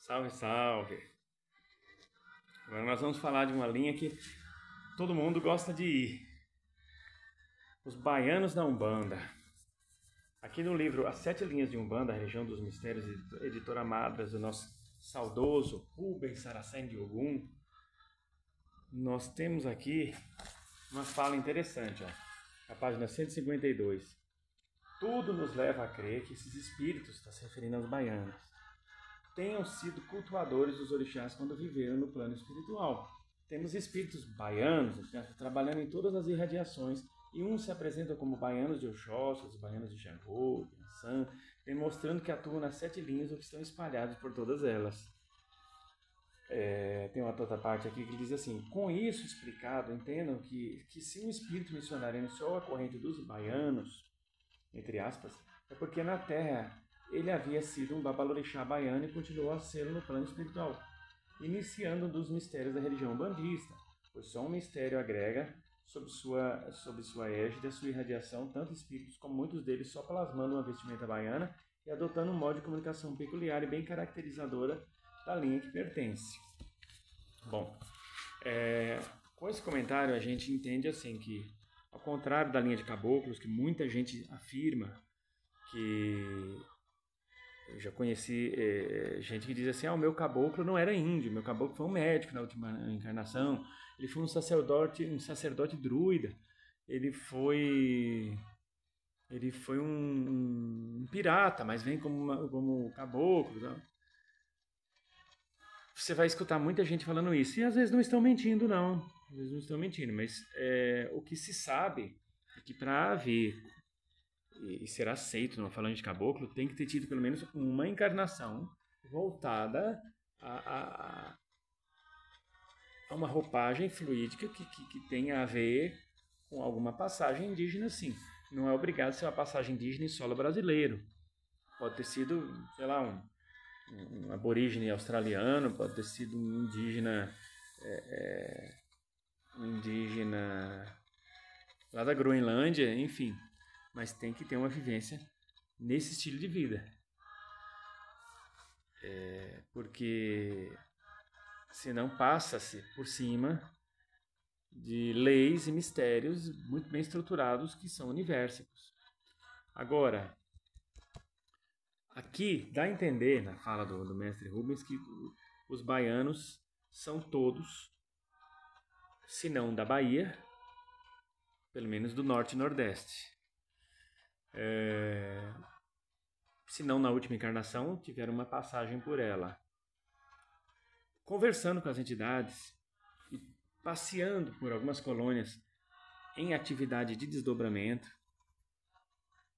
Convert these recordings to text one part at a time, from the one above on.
Salve, salve! Agora nós vamos falar de uma linha que todo mundo gosta de ir. Os baianos da Umbanda. Aqui no livro As Sete Linhas de Umbanda, a Região dos Mistérios, editora Madras, do nosso saudoso Rubens Saracen de Ogum, nós temos aqui uma fala interessante, ó, a página 152. Tudo nos leva a crer que esses espíritos, está se referindo aos baianos, tenham sido cultuadores dos orixás quando viveram no plano espiritual. Temos espíritos baianos, né, trabalhando em todas as irradiações, e uns se apresentam como baianos de Oxóssi, os baianos de Xangô, de Ansan, demonstrando que atuam nas sete linhas ou que estão espalhados por todas elas. Tem uma outra parte aqui que diz assim: com isso explicado, entendam que se um espírito missionário iniciou a corrente dos baianos, entre aspas, é porque na Terra ele havia sido um babalorixá baiano e continuou a ser no plano espiritual, iniciando um dos mistérios da religião umbandista, pois só um mistério agrega sob sua égide a sua irradiação tanto espíritos como muitos deles só plasmando uma vestimenta baiana e adotando um modo de comunicação peculiar e bem caracterizadora da linha que pertence. Bom, com esse comentário a gente entende assim que, ao contrário da linha de caboclos, que muita gente afirma que... Eu já conheci gente que diz assim: o meu caboclo não era índio, meu caboclo foi um médico na última encarnação, ele foi um sacerdote druida, ele foi um pirata, mas vem como caboclo. Tá? Você vai escutar muita gente falando isso, e às vezes não estão mentindo, não. Às vezes não estão mentindo, mas o que se sabe é que para haver e ser aceito numa falange de caboclo, tem que ter tido pelo menos uma encarnação voltada a uma roupagem fluídica que tenha a ver com alguma passagem indígena, sim. Não é obrigado a ser uma passagem indígena em solo brasileiro. Pode ter sido, sei lá, um aborígene australiano, pode ter sido um indígena lá da Groenlândia, enfim. Mas tem que ter uma vivência nesse estilo de vida. Porque senão passa-se por cima de leis e mistérios muito bem estruturados que são universais. Agora, aqui dá a entender, na fala do mestre Rubens, que os baianos são todos, se não da Bahia, pelo menos do Norte e Nordeste. Se não na última encarnação, tiveram uma passagem por ela. Conversando com as entidades e passeando por algumas colônias em atividade de desdobramento,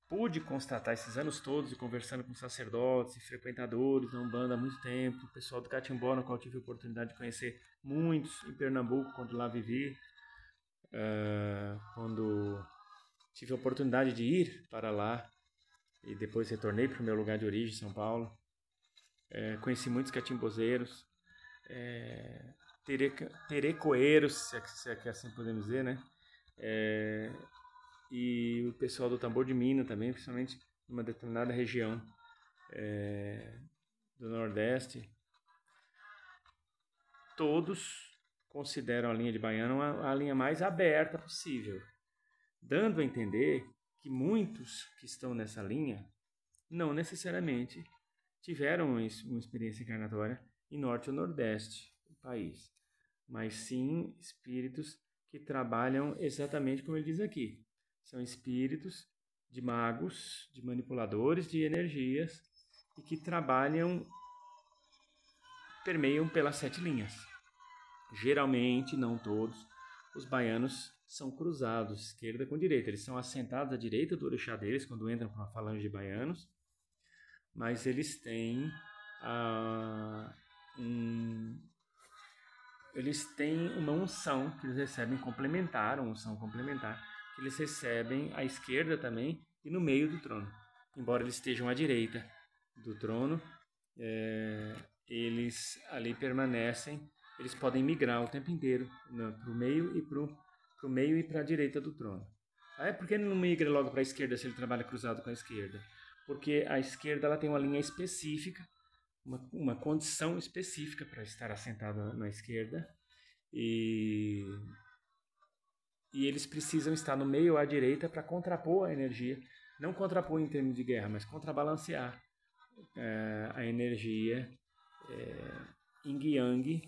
pude constatar esses anos todos e conversando com sacerdotes e frequentadores da Umbanda há muito tempo, o pessoal do Catimbó, no qual tive a oportunidade de conhecer muitos em Pernambuco, quando lá vivi, quando tive a oportunidade de ir para lá e depois retornei para o meu lugar de origem, São Paulo. Conheci muitos catimbozeiros, terecoeiros, se é que assim podemos dizer, né? E o pessoal do tambor de mina também, principalmente numa determinada região do Nordeste. Todos consideram a linha de baiano a linha mais aberta possível, dando a entender que muitos que estão nessa linha não necessariamente tiveram uma experiência encarnatória em Norte ou Nordeste do país, mas sim espíritos que trabalham exatamente como ele diz aqui. São espíritos de magos, de manipuladores de energias e que permeiam pelas sete linhas. Geralmente, não todos, os baianos são cruzados, esquerda com direita. Eles são assentados à direita do orixá deles quando entram para uma falange de baianos, mas eles têm uma unção que eles recebem complementar, uma unção complementar, que eles recebem à esquerda também e no meio do trono. Embora eles estejam à direita do trono, eles ali permanecem, eles podem migrar o tempo inteiro para o meio e para a direita do trono. Por que ele não migra logo para a esquerda se ele trabalha cruzado com a esquerda? Porque a esquerda ela tem uma linha específica, uma condição específica para estar assentado na esquerda, e eles precisam estar no meio ou à direita para contrapor a energia, não contrapor em termos de guerra, mas contrabalancear a energia yin yang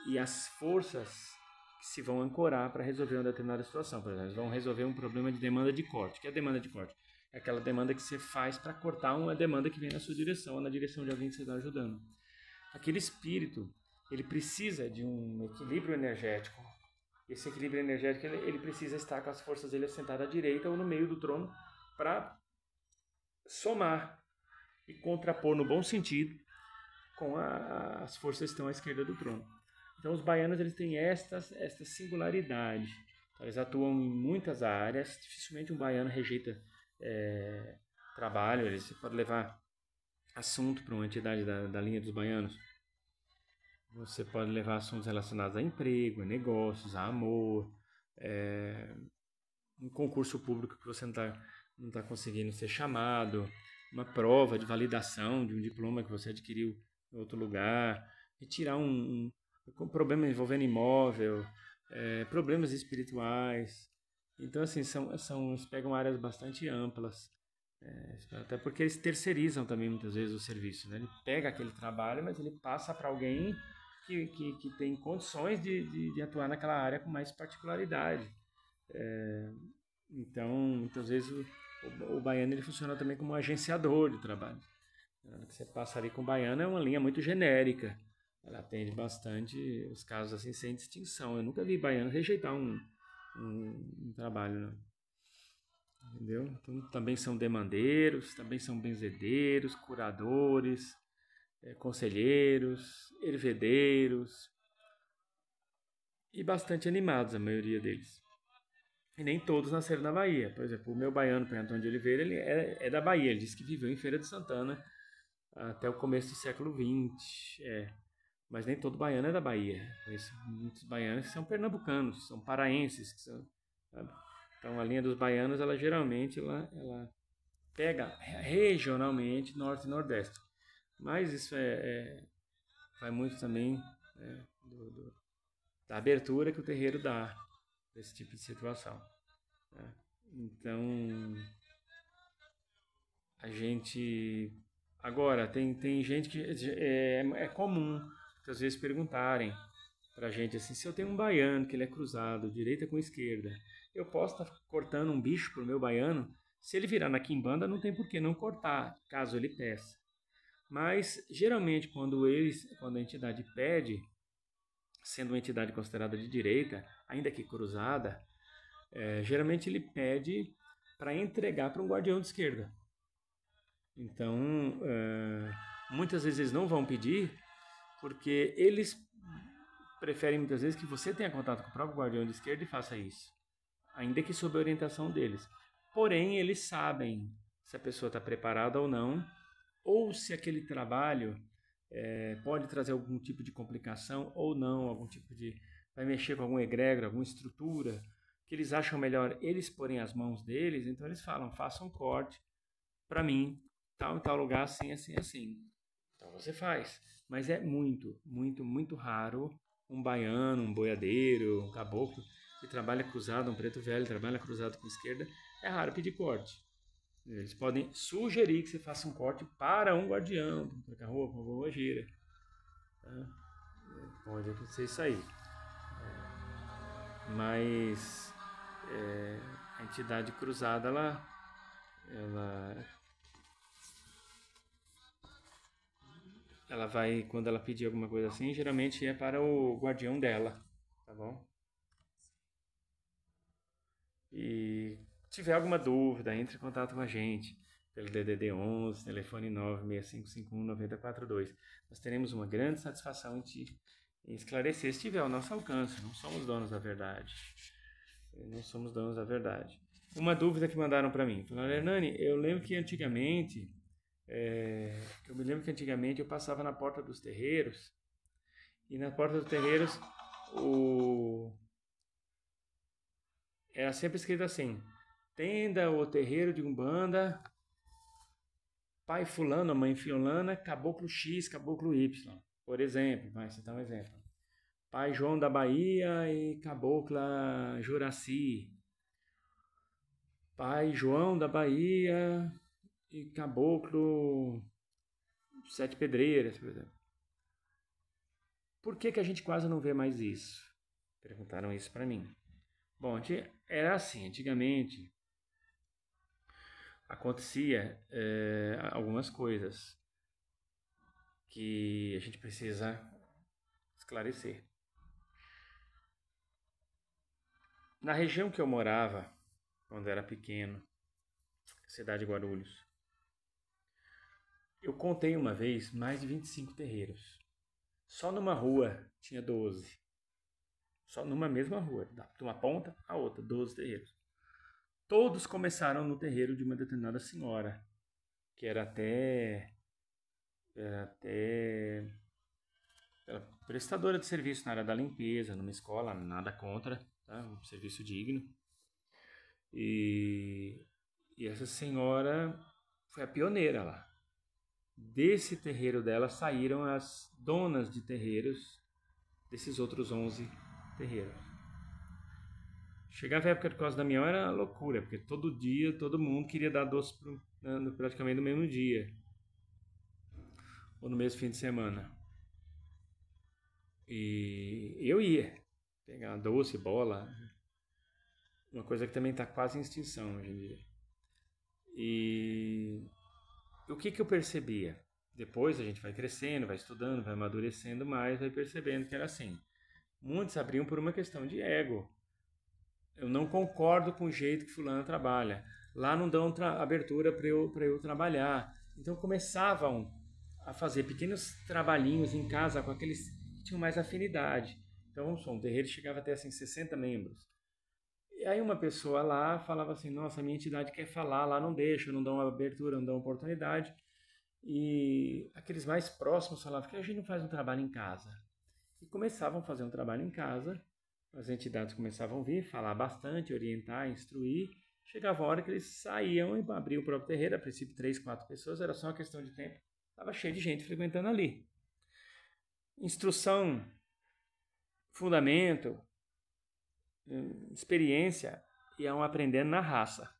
e as forças que se vão ancorar para resolver uma determinada situação. Por exemplo, eles vão resolver um problema de demanda de corte. O que é demanda de corte? É aquela demanda que você faz para cortar uma demanda que vem na sua direção ou na direção de alguém que você está ajudando. Aquele espírito, ele precisa de um equilíbrio energético. Esse equilíbrio energético, ele precisa estar com as forças dele assentadas à direita ou no meio do trono para somar e contrapor no bom sentido com as forças que estão à esquerda do trono. Então os baianos, eles têm esta singularidade. Então, eles atuam em muitas áreas. Dificilmente um baiano rejeita trabalho. Você pode levar assunto para uma entidade da linha dos baianos. Você pode levar assuntos relacionados a emprego, a negócios, a amor, um concurso público que você não tá conseguindo ser chamado, uma prova de validação de um diploma que você adquiriu em outro lugar, retirar um problema envolvendo imóvel, problemas espirituais. Então, assim, eles pegam áreas bastante amplas, até porque eles terceirizam também muitas vezes o serviço, né? Ele pega aquele trabalho, mas ele passa para alguém que tem condições de atuar naquela área com mais particularidade. Então, muitas vezes o baiano, ele funciona também como um agenciador de trabalho. O que você passa ali com o baiano é uma linha muito genérica. Ela atende bastante os casos assim sem distinção. Eu nunca vi baiano rejeitar um trabalho, não. Entendeu? Então, também são demandeiros, também são benzedeiros, curadores, conselheiros, hervedeiros e bastante animados, a maioria deles. E nem todos nasceram na Bahia. Por exemplo, o meu baiano, Pedro Antônio de Oliveira, ele é da Bahia. Ele disse que viveu em Feira de Santana até o começo do século XX. Mas nem todo baiano é da Bahia. Conheço muitos baianos que são pernambucanos, são paraenses. Sabe? Então, a linha dos baianos, ela geralmente ela pega regionalmente Norte e Nordeste. Mas isso vai muito também da abertura que o terreiro dá para esse tipo de situação. Né? Então, a gente... Agora, tem gente que... É comum, às vezes, perguntarem pra gente assim, se eu tenho um baiano que ele é cruzado, direita com esquerda, eu posso estar cortando um bicho pro meu baiano? Se ele virar na quimbanda, não tem por que não cortar, caso ele peça. Mas, geralmente, quando a entidade pede, sendo uma entidade considerada de direita, ainda que cruzada, geralmente ele pede para entregar para um guardião de esquerda. Então, muitas vezes eles não vão pedir, porque eles preferem muitas vezes que você tenha contato com o próprio guardião de esquerda e faça isso, ainda que sob a orientação deles. Porém, eles sabem se a pessoa está preparada ou não, ou se aquele trabalho pode trazer algum tipo de complicação ou não, vai mexer com algum egrégor, alguma estrutura, que eles acham melhor eles porem as mãos deles. Então eles falam, faça um corte para mim, tal em tal lugar, assim, assim, assim. Então você faz. Mas é muito, muito, muito raro um baiano, um boiadeiro, um caboclo que trabalha cruzado, um preto velho, trabalha cruzado com a esquerda, é raro pedir corte. Eles podem sugerir que você faça um corte para um guardião, para trocar roupa, uma boa gira. Tá? Pode acontecer isso aí. Mas a entidade cruzada, ela vai, quando ela pedir alguma coisa assim, geralmente é para o guardião dela, tá bom? E se tiver alguma dúvida, entre em contato com a gente pelo DDD 11, telefone 965519042. Nós teremos uma grande satisfação em esclarecer se tiver ao nosso alcance. Não somos donos da verdade. Não somos donos da verdade. Uma dúvida que mandaram para mim. Falaram, Hernani, eu me lembro que antigamente eu passava na porta dos terreiros e na porta dos terreiros era sempre escrito assim, tenda ou terreiro de Umbanda pai fulano, mãe fulana, caboclo X, caboclo Y. Por exemplo, vai citar um exemplo. Pai João da Bahia e cabocla Juraci. Pai João da Bahia e caboclo Sete Pedreiras, por exemplo. Por que a gente quase não vê mais isso? Perguntaram isso para mim. Bom, era assim, antigamente acontecia algumas coisas que a gente precisa esclarecer. Na região que eu morava, quando era pequeno, cidade de Guarulhos, eu contei uma vez mais de 25 terreiros. Só numa rua tinha 12. Só numa mesma rua, de uma ponta à outra, 12 terreiros. Todos começaram no terreiro de uma determinada senhora, que era até prestadora de serviço na área da limpeza, numa escola, nada contra, tá? Um serviço digno. E essa senhora foi a pioneira lá. Desse terreiro dela saíram as donas de terreiros desses outros 11 terreiros. Chegava a época de Costa Damião era loucura, porque todo dia todo mundo queria dar doce praticamente no mesmo dia ou no mesmo fim de semana. E eu ia pegar doce, bola, uma coisa que também está quase em extinção hoje em dia. E o que eu percebia? Depois a gente vai crescendo, vai estudando, vai amadurecendo mais, vai percebendo que era assim. Muitos abriam por uma questão de ego. Eu não concordo com o jeito que fulano trabalha. Lá não dão abertura para eu trabalhar. Então começavam a fazer pequenos trabalhinhos em casa com aqueles que tinham mais afinidade. Então, um terreiro chegava até assim 60 membros. E aí uma pessoa lá falava assim, nossa, a minha entidade quer falar, lá não deixa, não dão abertura, não dão oportunidade. E aqueles mais próximos falavam que a gente não faz um trabalho em casa. E começavam a fazer um trabalho em casa, as entidades começavam a vir, falar bastante, orientar, instruir. Chegava a hora que eles saíam e abriam o próprio terreiro, a princípio 3, 4 pessoas, era só uma questão de tempo. Estava cheio de gente frequentando ali. Instrução, fundamento, experiência, iam aprendendo na raça.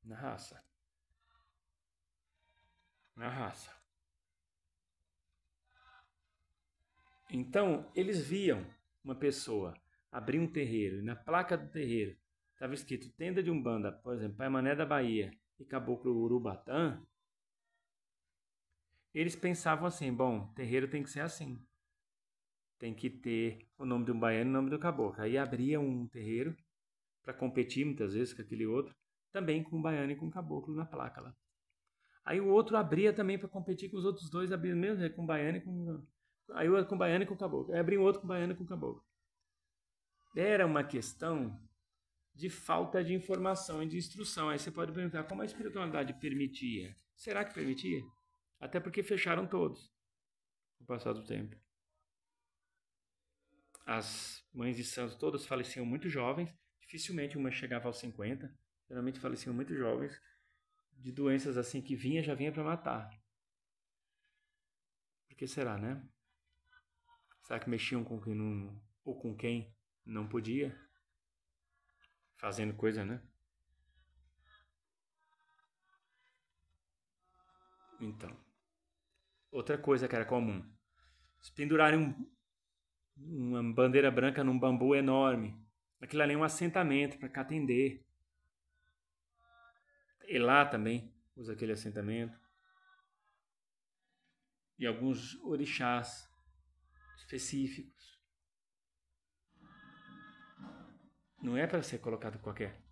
Na raça. Na raça. Então, eles viam uma pessoa abrir um terreiro e na placa do terreiro estava escrito tenda de Umbanda, por exemplo, Pai Mané da Bahia e Caboclo Urubatã. Eles pensavam assim, bom, terreiro tem que ser assim. Tem que ter o nome de um baiano e o nome do caboclo. Aí abria um terreiro para competir muitas vezes com aquele outro, também com o baiano e com o caboclo na placa lá. Aí o outro abria também para competir com os outros dois, abria mesmo, com o baiano e com... Aí o com o baiano e com o caboclo. Aí abria um outro com o baiano e com o caboclo. Era uma questão de falta de informação e de instrução. Aí você pode perguntar, como a espiritualidade permitia? Será que permitia? Até porque fecharam todos no passar do tempo. As mães de santos todas faleciam muito jovens, dificilmente uma chegava aos 50, geralmente faleciam muito jovens, de doenças assim que já vinha para matar. Por que será, né? Será que mexiam com quem não, ou com quem não podia? Fazendo coisa, né? Então, outra coisa que era comum, se pendurarem uma bandeira branca num bambu enorme, aquilo ali é um assentamento para cá atender. E lá também usa aquele assentamento. E alguns orixás específicos. Não é para ser colocado qualquer.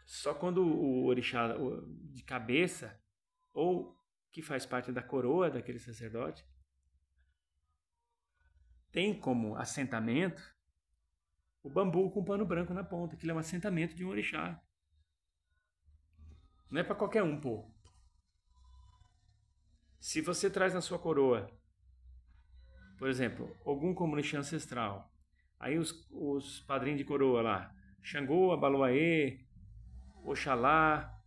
Só quando o orixá de cabeça ou que faz parte da coroa daquele sacerdote tem como assentamento o bambu com pano branco na ponta. Aquilo é um assentamento de um orixá. Não é para qualquer um pôr. Se você traz na sua coroa, por exemplo, algum como orixá ancestral, aí os padrinhos de coroa lá, Xangô, Abaloaê, Oxalá,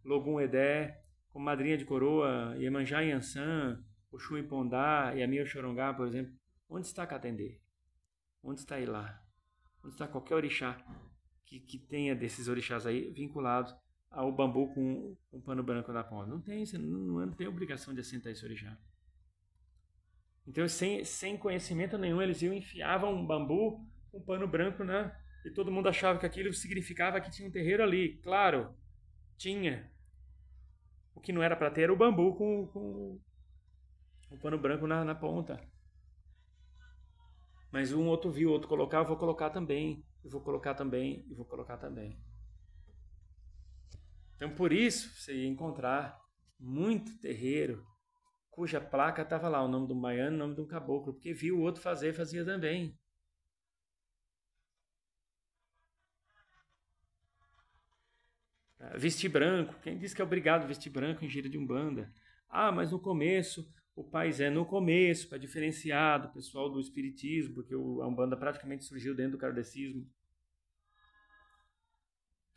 Logum Edé, como madrinha de coroa, Iemanjá e Yansan, Oxum e Pondá, Yami e Oxorongá, por exemplo, onde está Katendê? Onde está Ilá? Onde está qualquer orixá que tenha desses orixás aí vinculados ao bambu com um pano branco na ponta? Não tem, você não tem obrigação de assentar esse orixá. Então, sem conhecimento nenhum, eles iam enfiavam um bambu, um pano branco, né? E todo mundo achava que aquilo significava que tinha um terreiro ali. Claro, tinha. O que não era para ter era o bambu com o pano branco na ponta. Mas um outro viu, o outro colocar, eu vou colocar também, eu vou colocar também, eu vou colocar também. Então, por isso, você ia encontrar muito terreiro cuja placa estava lá, o nome do baiano, o nome do caboclo, porque viu o outro fazer, fazia também. Vestir branco, quem diz que é obrigado a vestir branco em gira de umbanda? Ah, mas no começo, o paisé no começo, para diferenciar do pessoal do espiritismo, porque a umbanda praticamente surgiu dentro do kardecismo.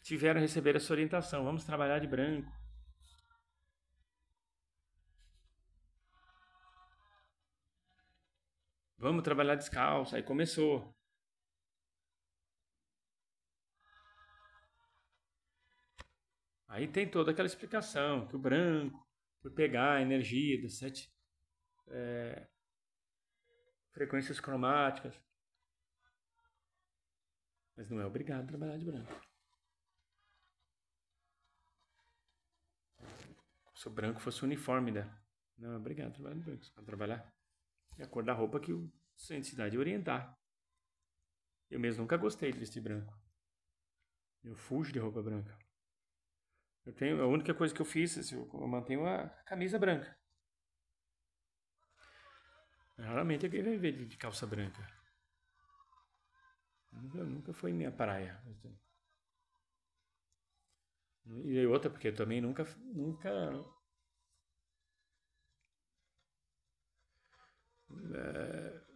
Tiveram a receber essa orientação, vamos trabalhar de branco. Vamos trabalhar descalço, aí começou. Aí tem toda aquela explicação, que o branco, por pegar a energia das 7 frequências cromáticas, mas não é obrigado a trabalhar de branco. Se o branco fosse o uniforme, não é obrigado a trabalhar de branco, você pode trabalhar de acordo com a roupa que sua entidade orientar. Eu mesmo nunca gostei de vestir branco. Eu fujo de roupa branca. A única coisa que eu fiz, eu mantenho a camisa branca. Raramente alguém vai ver de calça branca. Nunca foi minha praia. E outra, porque eu também nunca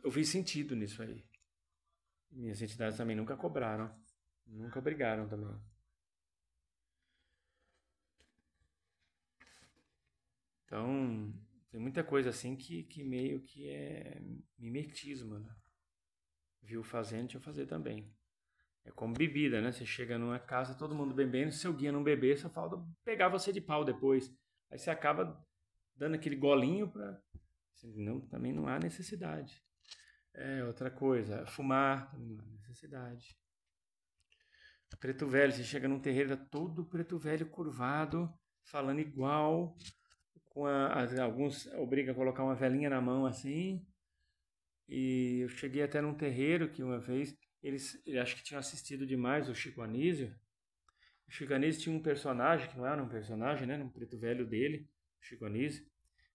eu vi sentido nisso aí. Minhas entidades também nunca cobraram. Nunca obrigaram também. Então, tem muita coisa assim que meio que é mimetismo, né? Viu fazendo, deixa eu fazer também. É como bebida, né? Você chega numa casa, todo mundo bebendo, seu guia não beber, só falta pegar você de pau depois. Aí você acaba dando aquele golinho para... Não, também não há necessidade. Outra coisa, fumar, também não há necessidade. Preto velho, você chega num terreiro, todo preto velho curvado, falando igual, alguns obrigam a colocar uma velinha na mão assim. E eu cheguei até num terreiro que uma vez, eles acho que tinham assistido demais o Chico Anísio. O Chico Anísio tinha um personagem, que não era um personagem, né? Um preto velho dele, o Chico Anísio,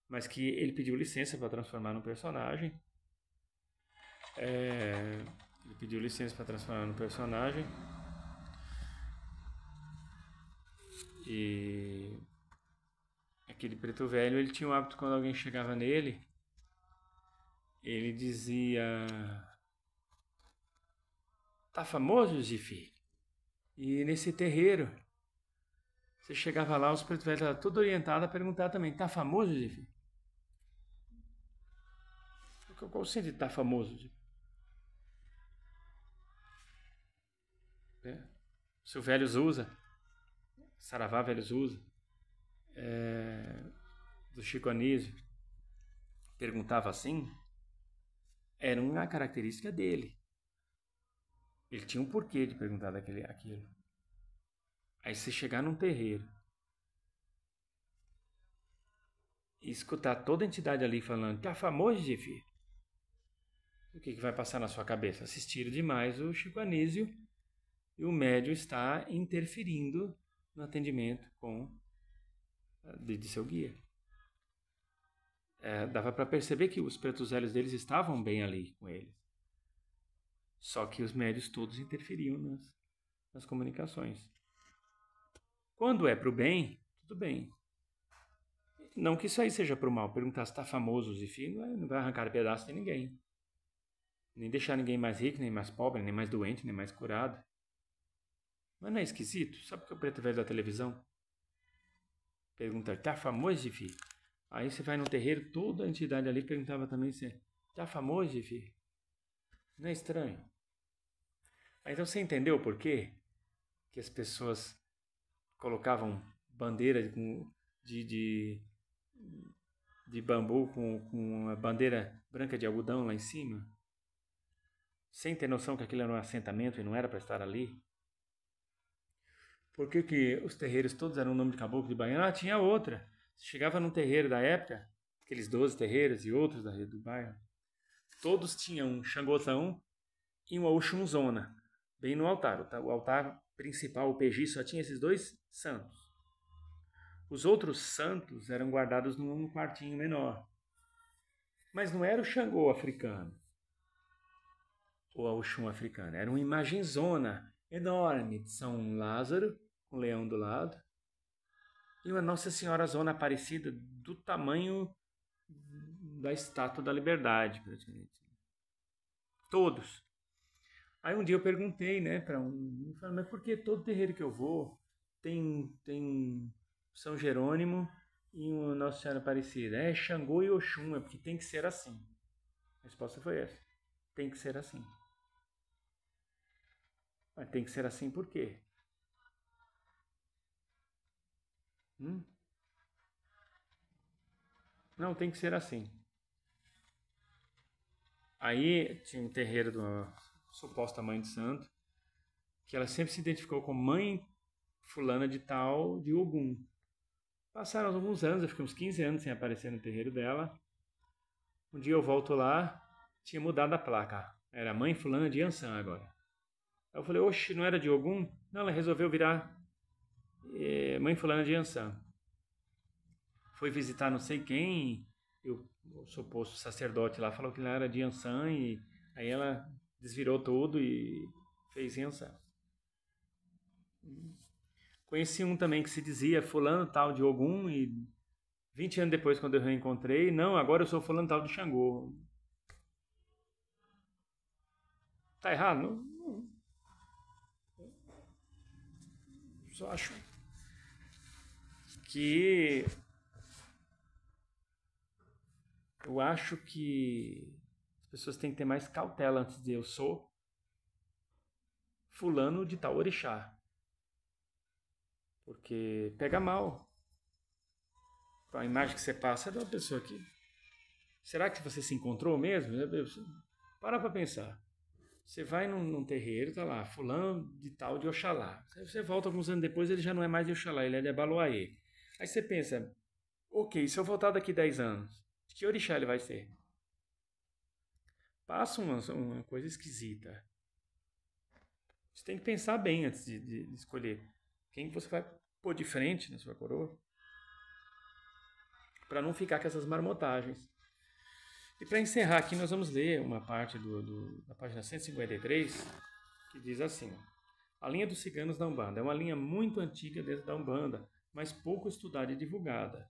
mas que ele pediu licença para transformar num personagem. Ele pediu licença para transformar num personagem. E aquele preto velho, ele tinha um hábito, quando alguém chegava nele, ele dizia: tá famoso, Zifi? E nesse terreiro, você chegava lá, os pretos velhos estavam tudo orientados a perguntar também: tá famoso, Zifi? Qual o sentido de tá famoso, Zifi? Se o Velhos usa, Saravá Velhos usa, do Chico Anísio, perguntava assim, era uma característica dele. Ele tinha um porquê de perguntar aquilo. Aí você chegar num terreiro e escutar toda a entidade ali falando: tá famoso, Zifi? O que vai passar na sua cabeça? Assistiram demais o Chico Anísio e o médium está interferindo no atendimento de seu guia. Dava para perceber que os pretos velhos deles estavam bem ali com eles. Só que os médios todos interferiam nas comunicações. Quando é para o bem, tudo bem. Não que isso aí seja para o mal. Perguntar se está famoso o Zifi não vai arrancar pedaço de ninguém. Nem deixar ninguém mais rico, nem mais pobre, nem mais doente, nem mais curado. Mas não é esquisito? Sabe o que é o preto velho da televisão? Perguntar, tá famoso, filho? Aí você vai no terreiro, toda a entidade ali perguntava também se tá famoso, filho? Não é estranho? Aí, então você entendeu por quê que as pessoas colocavam bandeira de bambu com uma bandeira branca de algodão lá em cima? Sem ter noção que aquilo era um assentamento e não era para estar ali? Por que os terreiros todos eram o nome de caboclo de baiano? Ah, tinha outra. Você chegava num terreiro da época, aqueles 12 terreiros e outros do bairro, todos tinham um xangotão e uma oxunzona, bem no altar. O altar principal, o PJ, só tinha esses dois santos. Os outros santos eram guardados num quartinho menor. Mas não era o Xangô africano, ou a Oxum africana. Era uma imagenzona enorme de São Lázaro, com um leão do lado, e uma Nossa Senhora Zona Aparecida do tamanho da Estátua da Liberdade, praticamente. Todos. Aí um dia eu perguntei, né, para falei, mas por que todo terreiro que eu vou tem São Jerônimo e uma Nossa Senhora Aparecida? É Xangô e Oxum, é porque tem que ser assim. A resposta foi essa. Tem que ser assim. Mas tem que ser assim por quê? Não, tem que ser assim. Aí tinha um terreiro de uma suposta mãe de santo, que ela sempre se identificou como mãe fulana de tal de Ogum. Passaram alguns anos, eu fiquei uns 15 anos sem aparecer no terreiro dela. Um dia eu volto lá, tinha mudado a placa. Era mãe fulana de Yansan agora. Aí eu falei, oxe, não era de Ogum? Não, ela resolveu virar mãe fulana de Yansan. Foi visitar não sei quem, o suposto sacerdote lá falou que ela era de Yansan, e aí ela desvirou tudo e fez Yansan. Conheci um também que se dizia fulano tal de Ogum, e 20 anos depois, quando eu reencontrei, não, agora eu sou fulano tal de Xangô. Tá errado? Não. Só acho que as pessoas têm que ter mais cautela antes de eu sou fulano de tal orixá. Porque pega mal. A imagem que você passa é de uma pessoa que... Será que você se encontrou mesmo? Para pra pensar. Você vai num terreiro, tá lá, fulano de tal de Oxalá. Você volta alguns anos depois, ele já não é mais de Oxalá, ele é de Abaloaê. Aí você pensa, ok, se eu voltar daqui 10 anos, de que orixá ele vai ser? Passa uma coisa esquisita. Você tem que pensar bem antes de escolher quem você vai pôr de frente na sua coroa, para não ficar com essas marmotagens. E para encerrar aqui, nós vamos ler uma parte da página 153, que diz assim: a linha dos ciganos da Umbanda é uma linha muito antiga dentro da Umbanda, mas pouco estudada e divulgada.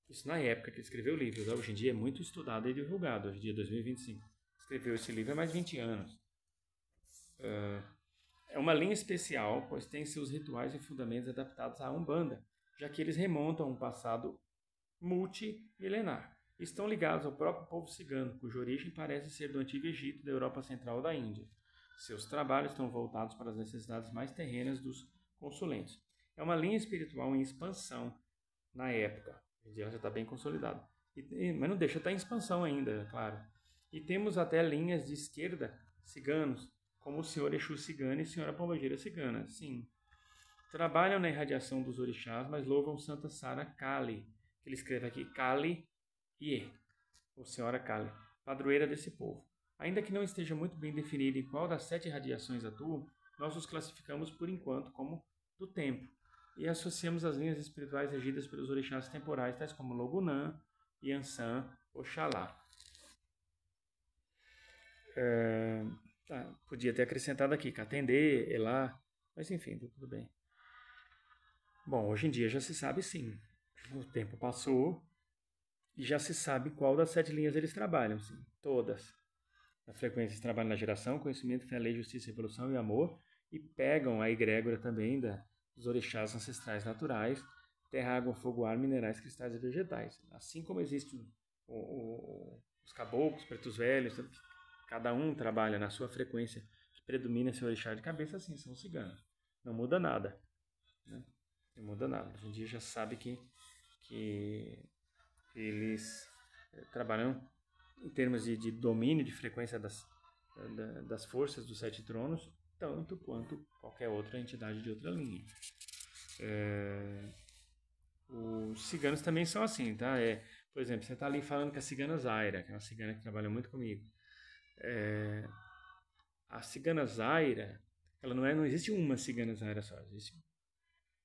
Isso na época que ele escreveu o livro. Hoje em dia é muito estudado e divulgado, hoje em dia 2025. Escreveu esse livro há mais de 20 anos. É uma linha especial, pois tem seus rituais e fundamentos adaptados à Umbanda, já que eles remontam a um passado multimilenar. Estão ligados ao próprio povo cigano, cuja origem parece ser do Antigo Egito, da Europa Central ou da Índia. Seus trabalhos estão voltados para as necessidades mais terrenas dos consulentes. É uma linha espiritual em expansão na época. Ela já está bem consolidada. Mas não deixa, está em expansão ainda, claro. E temos até linhas de esquerda ciganos, como o Senhor Exu Cigano e a Senhora Pombagira Cigana. Sim. Trabalham na irradiação dos orixás, mas louvam Santa Sara Kali, que ele escreve aqui Kali Ie, ou Senhora Kali, padroeira desse povo. Ainda que não esteja muito bem definido em qual das 7 irradiações atuam, nós os classificamos por enquanto como do tempo e associamos as linhas espirituais regidas pelos orixás temporais, tais como Logunã, Yansan, Oxalá. Podia ter acrescentado aqui Katendê, Elá, mas enfim, tudo bem. Bom, hoje em dia já se sabe sim. O tempo passou e já se sabe qual das 7 linhas eles trabalham, sim. Todas. Na frequência eles trabalham na geração, conhecimento, fé, lei, justiça, evolução e amor, e pegam a egrégora também dos orixás ancestrais naturais, terra, água, fogo, ar, minerais, cristais e vegetais. Assim como existem os caboclos, pretos velhos, cada um trabalha na sua frequência que predomina seu orixá de cabeça, assim são os ciganos. Não muda nada. Né? Não muda nada. Hoje em dia já sabe que eles trabalham em termos de domínio de frequência das forças dos 7 tronos, tanto quanto qualquer outra entidade de outra linha. Os ciganos também são assim, tá? Por exemplo, você está ali falando com a cigana Zaira, que é uma cigana que trabalha muito comigo. A cigana Zaira, ela não existe uma cigana Zaira só, existe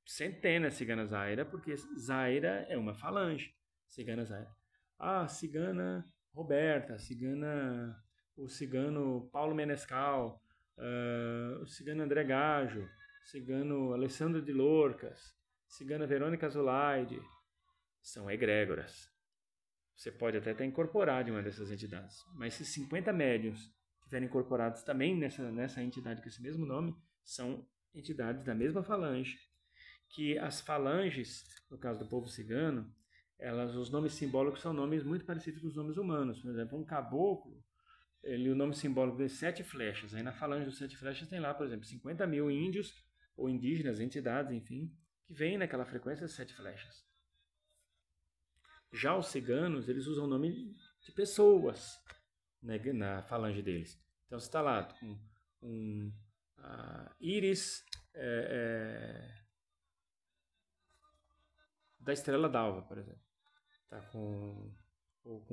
centenas de ciganas Zaira, porque Zaira é uma falange. Cigana Zaira. Cigana Roberta, o cigano Paulo Menescal, o cigano André Gajo, cigano Alessandro de Lorcas, cigana Verônica Zulaide, são egrégoras. Você pode até estar incorporado em uma dessas entidades, mas se 50 médiuns estiverem incorporados também nessa entidade com esse mesmo nome, são entidades da mesma falange, que as falanges, no caso do povo cigano, os nomes simbólicos são nomes muito parecidos com os nomes humanos. Por exemplo, um caboclo, o nome simbólico dele é 7 flechas. Aí na falange dos 7 flechas tem lá, por exemplo, 50 mil índios ou indígenas, entidades, enfim, que vêm naquela frequência de 7 flechas. Já os ciganos, eles usam o nome de pessoas, né, na falange deles. Então você está lá com Íris da Estrela d'Alva, por exemplo. Tá com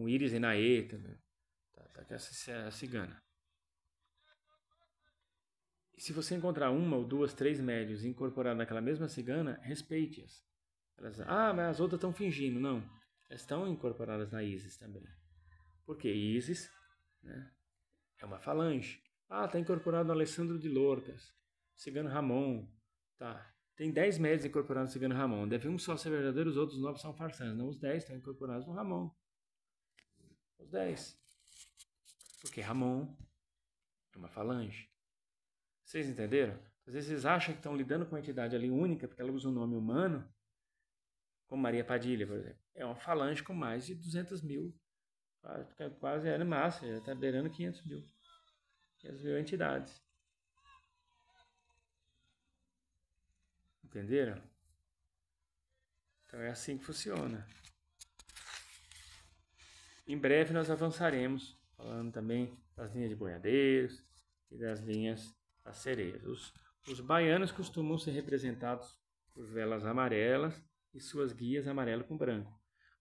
Íris Enaê também. Tá com essa cigana. E se você encontrar uma ou duas, 3 médios incorporadas naquela mesma cigana, respeite-as. Elas, mas as outras estão fingindo. Não, elas estão incorporadas na Isis também. Porque Isis, né, é uma falange. Está incorporado no Alessandro de Lorcas, cigano Ramon. Tá. Tem 10 médios incorporados no cigano Ramon. Deve um só ser verdadeiro, os outros 9 são farsantes. Não, os 10 estão incorporados no Ramon. Os 10. Porque Ramon é uma falange. Vocês entenderam? Às vezes vocês acham que estão lidando com uma entidade ali única, porque ela usa um nome humano, como Maria Padilha, por exemplo. É uma falange com mais de 200 mil. Quase era massa, já está beirando 500 mil. 500 mil entidades. Entenderam? Então é assim que funciona. Em breve nós avançaremos, falando também das linhas de boiadeiros e das linhas das sereias. Os baianos costumam ser representados por velas amarelas e suas guias amarelo com branco.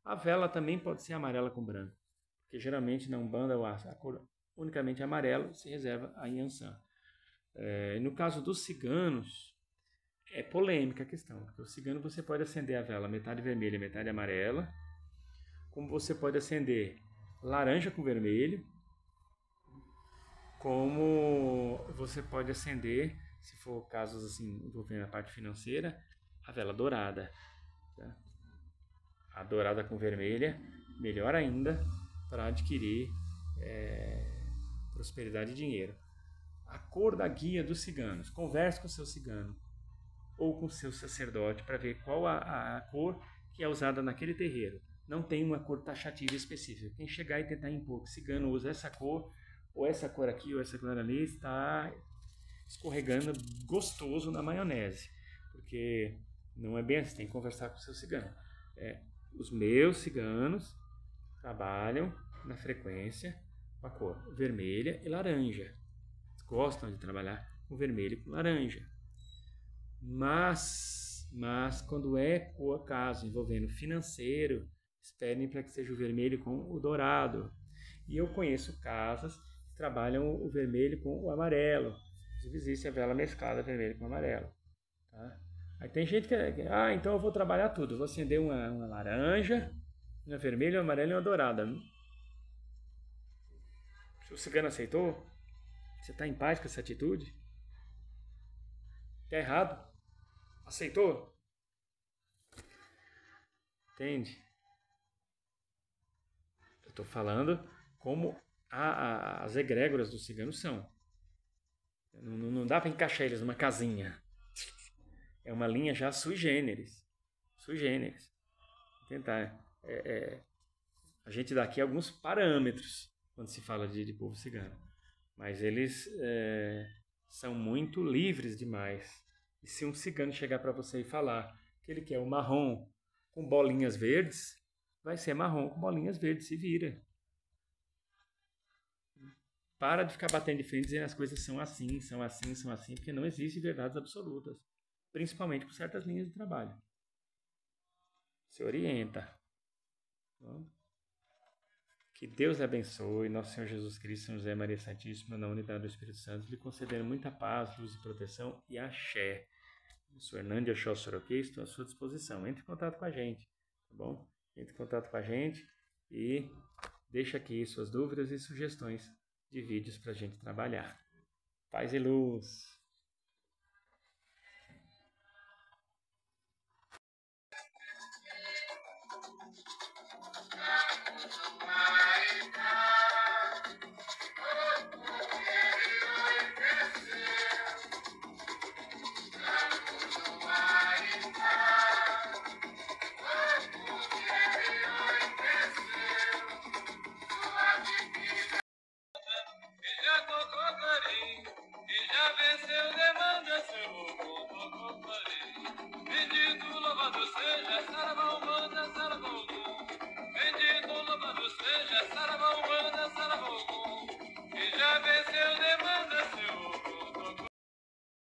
A vela também pode ser amarela com branco, porque geralmente na Umbanda a cor unicamente amarelo se reserva a Yansan. No caso dos ciganos, é polêmica a questão, porque o cigano você pode acender a vela metade vermelha e metade amarela, como você pode acender laranja com vermelho, como você pode acender, se for casos assim envolvendo a parte financeira, a vela dourada. Tá? A dourada com vermelha, melhor ainda para adquirir prosperidade e dinheiro. A cor da guia dos ciganos. Converse com o seu cigano ou com o seu sacerdote para ver qual a cor que é usada naquele terreiro. Não tem uma cor taxativa específica. Quem chegar e tentar impor que o cigano usa essa cor, ou essa cor aqui, ou essa cor ali, está escorregando gostoso na maionese. Porque não é bem assim, tem que conversar com o seu cigano. Os meus ciganos trabalham na frequência com a cor vermelha e laranja. Eles gostam de trabalhar com vermelho e com laranja. Mas quando por caso envolvendo financeiro, esperem para que seja o vermelho com o dourado. E eu conheço casas que trabalham o vermelho com o amarelo. Inclusive existe a vela mesclada vermelho com amarelo. Tá? Aí tem gente que então eu vou trabalhar tudo. Eu vou acender uma laranja, uma vermelha, uma amarela e uma dourada. Se o cigano aceitou, você está em paz com essa atitude? Está errado? Aceitou? Entende? Eu estou falando como as egrégoras dos ciganos são. Não dá para encaixar eles numa casinha. É uma linha já sui generis. sui generis. Tentar. A gente dá aqui alguns parâmetros quando se fala de povo cigano. Mas eles são muito livres demais. E se um cigano chegar para você e falar que ele quer o marrom com bolinhas verdes, vai ser marrom com bolinhas verdes, se vira. Para de ficar batendo de frente dizendo as coisas são assim, são assim, são assim, porque não existem verdades absolutas. Principalmente por certas linhas de trabalho. Se orienta. Bom, que Deus lhe abençoe, nosso Senhor Jesus Cristo, São José Maria Santíssima, na unidade do Espírito Santo, lhe concedendo muita paz, luz e proteção e axé. Eu sou Hernandes Oxó Soroquê, estou à sua disposição. Entre em contato com a gente, tá bom? Entre em contato com a gente e deixa aqui suas dúvidas e sugestões de vídeos para a gente trabalhar. Paz e luz!